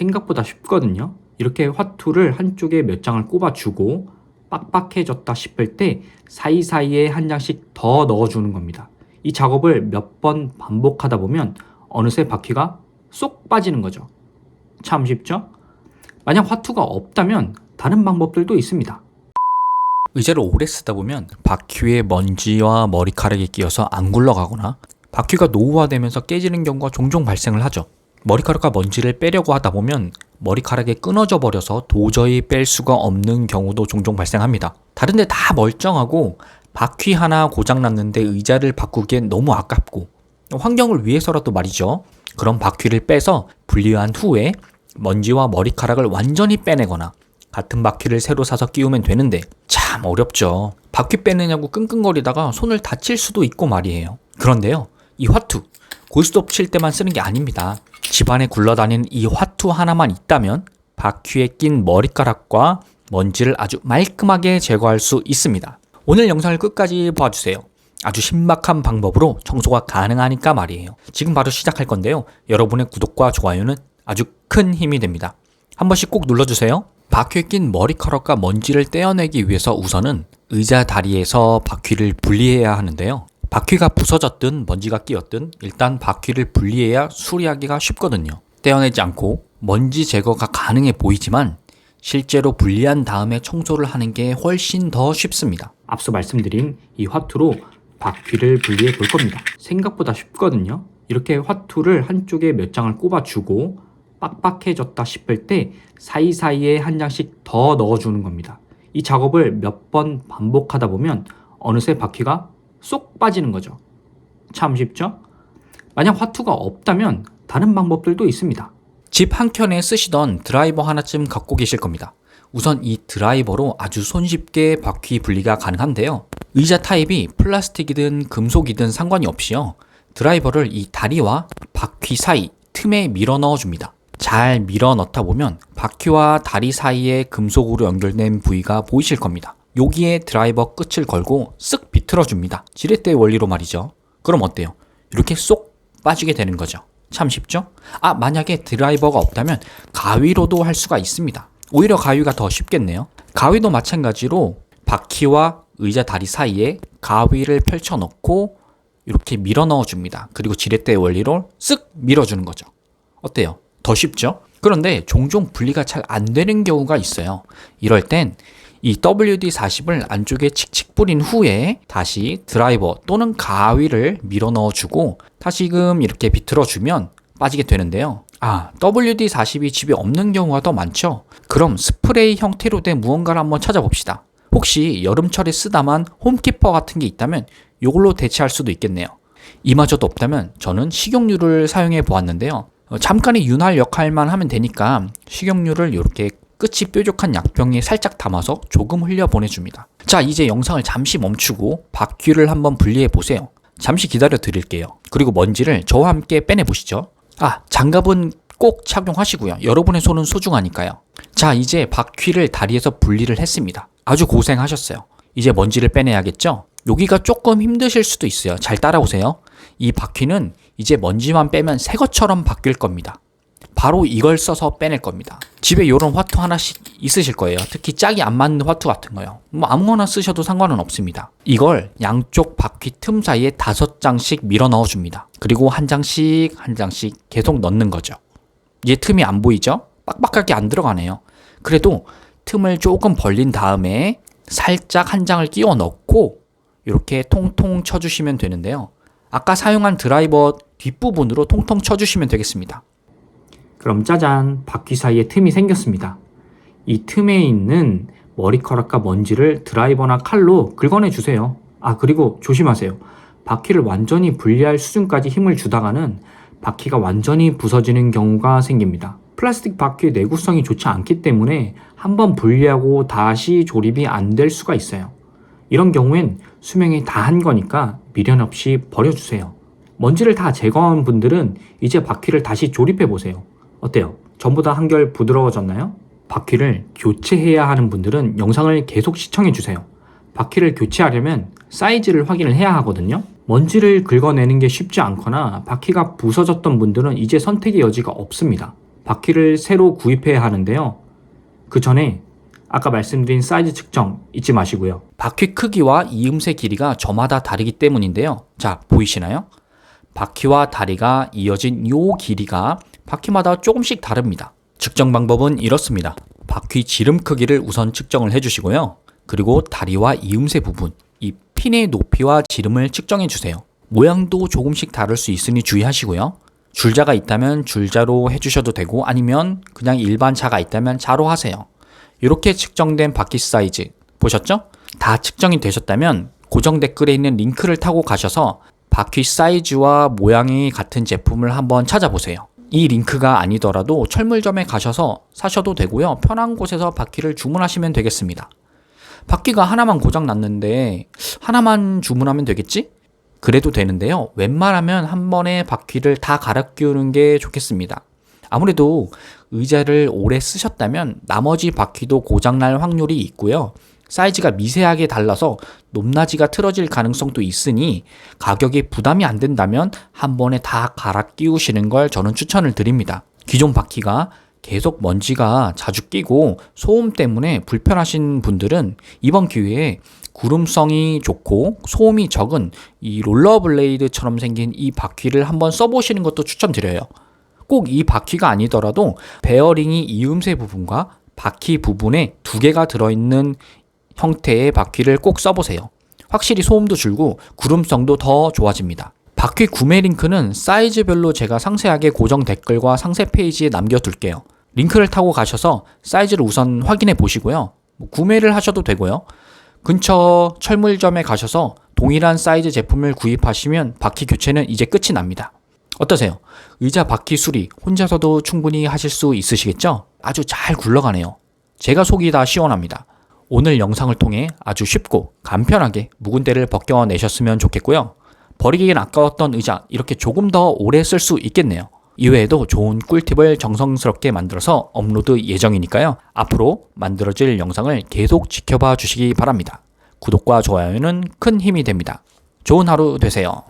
생각보다 쉽거든요. 이렇게 화투를 한쪽에 몇 장을 꼽아주고 빡빡해졌다 싶을 때 사이사이에 한 장씩 더 넣어주는 겁니다. 이 작업을 몇 번 반복하다 보면 어느새 바퀴가 쏙 빠지는 거죠. 참 쉽죠? 만약 화투가 없다면 다른 방법들도 있습니다. 의자를 오래 쓰다 보면 바퀴에 먼지와 머리카락이 끼어서 안 굴러가거나 바퀴가 노후화되면서 깨지는 경우가 종종 발생을 하죠. 머리카락과 먼지를 빼려고 하다 보면 머리카락이 끊어져 버려서 도저히 뺄 수가 없는 경우도 종종 발생합니다. 다른데 다 멀쩡하고 바퀴 하나 고장났는데 의자를 바꾸기엔 너무 아깝고 환경을 위해서라도 말이죠. 그럼 바퀴를 빼서 분리한 후에 먼지와 머리카락을 완전히 빼내거나 같은 바퀴를 새로 사서 끼우면 되는데 참 어렵죠. 바퀴 빼내냐고 끙끙거리다가 손을 다칠 수도 있고 말이에요. 그런데요, 이 화투 고스톱 칠 때만 쓰는 게 아닙니다. 집안에 굴러다니는 이 화투 하나만 있다면 바퀴에 낀 머리카락과 먼지를 아주 말끔하게 제거할 수 있습니다. 오늘 영상을 끝까지 봐주세요. 아주 신박한 방법으로 청소가 가능하니까 말이에요. 지금 바로 시작할 건데요. 여러분의 구독과 좋아요는 아주 큰 힘이 됩니다. 한 번씩 꼭 눌러주세요. 바퀴에 낀 머리카락과 먼지를 떼어내기 위해서 우선은 의자 다리에서 바퀴를 분리해야 하는데요. 바퀴가 부서졌든 먼지가 끼었든 일단 바퀴를 분리해야 수리하기가 쉽거든요. 떼어내지 않고 먼지 제거가 가능해 보이지만 실제로 분리한 다음에 청소를 하는 게 훨씬 더 쉽습니다. 앞서 말씀드린 이 화투로 바퀴를 분리해 볼 겁니다. 생각보다 쉽거든요. 이렇게 화투를 한쪽에 몇 장을 꼽아주고 빡빡해졌다 싶을 때 사이사이에 한 장씩 더 넣어주는 겁니다. 이 작업을 몇 번 반복하다 보면 어느새 바퀴가 쏙 빠지는 거죠. 참 쉽죠? 만약 화투가 없다면 다른 방법들도 있습니다. 집 한켠에 쓰시던 드라이버 하나쯤 갖고 계실 겁니다. 우선 이 드라이버로 아주 손쉽게 바퀴 분리가 가능한데요. 의자 타입이 플라스틱이든 금속이든 상관이 없이요. 드라이버를 이 다리와 바퀴 사이 틈에 밀어 넣어줍니다. 잘 밀어 넣다 보면 바퀴와 다리 사이에 금속으로 연결된 부위가 보이실 겁니다. 여기에 드라이버 끝을 걸고 쓱 비틀어줍니다. 지렛대 원리로 말이죠. 그럼 어때요? 이렇게 쏙 빠지게 되는 거죠. 참 쉽죠? 만약에 드라이버가 없다면 가위로도 할 수가 있습니다. 오히려 가위가 더 쉽겠네요. 가위도 마찬가지로 바퀴와 의자 다리 사이에 가위를 펼쳐 넣고 이렇게 밀어 넣어줍니다. 그리고 지렛대 원리로 쓱 밀어주는 거죠. 어때요? 더 쉽죠? 그런데 종종 분리가 잘 안 되는 경우가 있어요. 이럴 땐 이 WD-40을 안쪽에 칙칙 뿌린 후에 다시 드라이버 또는 가위를 밀어 넣어주고 다시금 이렇게 비틀어주면 빠지게 되는데요. WD-40이 집에 없는 경우가 더 많죠? 그럼 스프레이 형태로 된 무언가를 한번 찾아봅시다. 혹시 여름철에 쓰다만 홈키퍼 같은 게 있다면 이걸로 대체할 수도 있겠네요. 이마저도 없다면 저는 식용유를 사용해 보았는데요. 잠깐의 윤활 역할만 하면 되니까 식용유를 이렇게 끝이 뾰족한 약병에 살짝 담아서 조금 흘려 보내줍니다. 자, 이제 영상을 잠시 멈추고 바퀴를 한번 분리해 보세요. 잠시 기다려 드릴게요. 그리고 먼지를 저와 함께 빼내 보시죠. 장갑은 꼭 착용하시고요. 여러분의 손은 소중하니까요. 자, 이제 바퀴를 다리에서 분리를 했습니다. 아주 고생하셨어요. 이제 먼지를 빼내야겠죠? 여기가 조금 힘드실 수도 있어요. 잘 따라오세요. 이 바퀴는 이제 먼지만 빼면 새 것처럼 바뀔 겁니다. 바로 이걸 써서 빼낼 겁니다. 집에 이런 화투 하나씩 있으실 거예요. 특히 짝이 안 맞는 화투 같은 거요. 아무거나 쓰셔도 상관은 없습니다. 이걸 양쪽 바퀴 틈 사이에 5장씩 밀어 넣어줍니다. 그리고 한 장씩 한 장씩 계속 넣는 거죠. 이제 틈이 안 보이죠? 빡빡하게 안 들어가네요. 그래도 틈을 조금 벌린 다음에 살짝 한 장을 끼워 넣고 이렇게 통통 쳐주시면 되는데요. 아까 사용한 드라이버 뒷부분으로 통통 쳐주시면 되겠습니다. 그럼 짜잔, 바퀴 사이에 틈이 생겼습니다. 이 틈에 있는 머리카락과 먼지를 드라이버나 칼로 긁어내 주세요. 그리고 조심하세요. 바퀴를 완전히 분리할 수준까지 힘을 주다가는 바퀴가 완전히 부서지는 경우가 생깁니다. 플라스틱 바퀴의 내구성이 좋지 않기 때문에 한번 분리하고 다시 조립이 안 될 수가 있어요. 이런 경우엔 수명이 다 한 거니까 미련 없이 버려주세요. 먼지를 다 제거한 분들은 이제 바퀴를 다시 조립해 보세요. 어때요? 전보다 한결 부드러워졌나요? 바퀴를 교체해야 하는 분들은 영상을 계속 시청해 주세요. 바퀴를 교체하려면 사이즈를 확인을 해야 하거든요. 먼지를 긁어내는 게 쉽지 않거나 바퀴가 부서졌던 분들은 이제 선택의 여지가 없습니다. 바퀴를 새로 구입해야 하는데요. 그 전에 아까 말씀드린 사이즈 측정 잊지 마시고요. 바퀴 크기와 이음새 길이가 저마다 다르기 때문인데요. 자, 보이시나요? 바퀴와 다리가 이어진 요 길이가 바퀴마다 조금씩 다릅니다. 측정 방법은 이렇습니다. 바퀴 지름 크기를 우선 측정을 해주시고요. 그리고 다리와 이음새 부분, 이 핀의 높이와 지름을 측정해 주세요. 모양도 조금씩 다를 수 있으니 주의하시고요. 줄자가 있다면 줄자로 해주셔도 되고 아니면 그냥 일반 자가 있다면 자로 하세요. 이렇게 측정된 바퀴 사이즈 보셨죠? 다 측정이 되셨다면 고정 댓글에 있는 링크를 타고 가셔서 바퀴 사이즈와 모양이 같은 제품을 한번 찾아보세요. 이 링크가 아니더라도 철물점에 가셔서 사셔도 되고요. 편한 곳에서 바퀴를 주문하시면 되겠습니다. 바퀴가 하나만 고장 났는데 하나만 주문하면 되겠지? 그래도 되는데요. 웬만하면 한 번에 바퀴를 다 갈아 끼우는 게 좋겠습니다. 아무래도 의자를 오래 쓰셨다면 나머지 바퀴도 고장날 확률이 있고요. 사이즈가 미세하게 달라서 높낮이가 틀어질 가능성도 있으니 가격이 부담이 안 된다면 한 번에 다 갈아 끼우시는 걸 저는 추천을 드립니다. 기존 바퀴가 계속 먼지가 자주 끼고 소음 때문에 불편하신 분들은 이번 기회에 구름성이 좋고 소음이 적은 이 롤러블레이드처럼 생긴 이 바퀴를 한번 써보시는 것도 추천드려요. 꼭 이 바퀴가 아니더라도 베어링이 이음새 부분과 바퀴 부분에 두 개가 들어있는 형태의 바퀴를 꼭 써보세요. 확실히 소음도 줄고 구름성도 더 좋아집니다. 바퀴 구매 링크는 사이즈별로 제가 상세하게 고정 댓글과 상세 페이지에 남겨둘게요. 링크를 타고 가셔서 사이즈를 우선 확인해 보시고요. 구매를 하셔도 되고요. 근처 철물점에 가셔서 동일한 사이즈 제품을 구입하시면 바퀴 교체는 이제 끝이 납니다. 어떠세요? 의자 바퀴 수리 혼자서도 충분히 하실 수 있으시겠죠? 아주 잘 굴러가네요. 제가 속이 다 시원합니다. 오늘 영상을 통해 아주 쉽고 간편하게 묵은 때를 벗겨내셨으면 좋겠고요. 버리기엔 아까웠던 의자 이렇게 조금 더 오래 쓸 수 있겠네요. 이외에도 좋은 꿀팁을 정성스럽게 만들어서 업로드 예정이니까요. 앞으로 만들어질 영상을 계속 지켜봐 주시기 바랍니다. 구독과 좋아요는 큰 힘이 됩니다. 좋은 하루 되세요.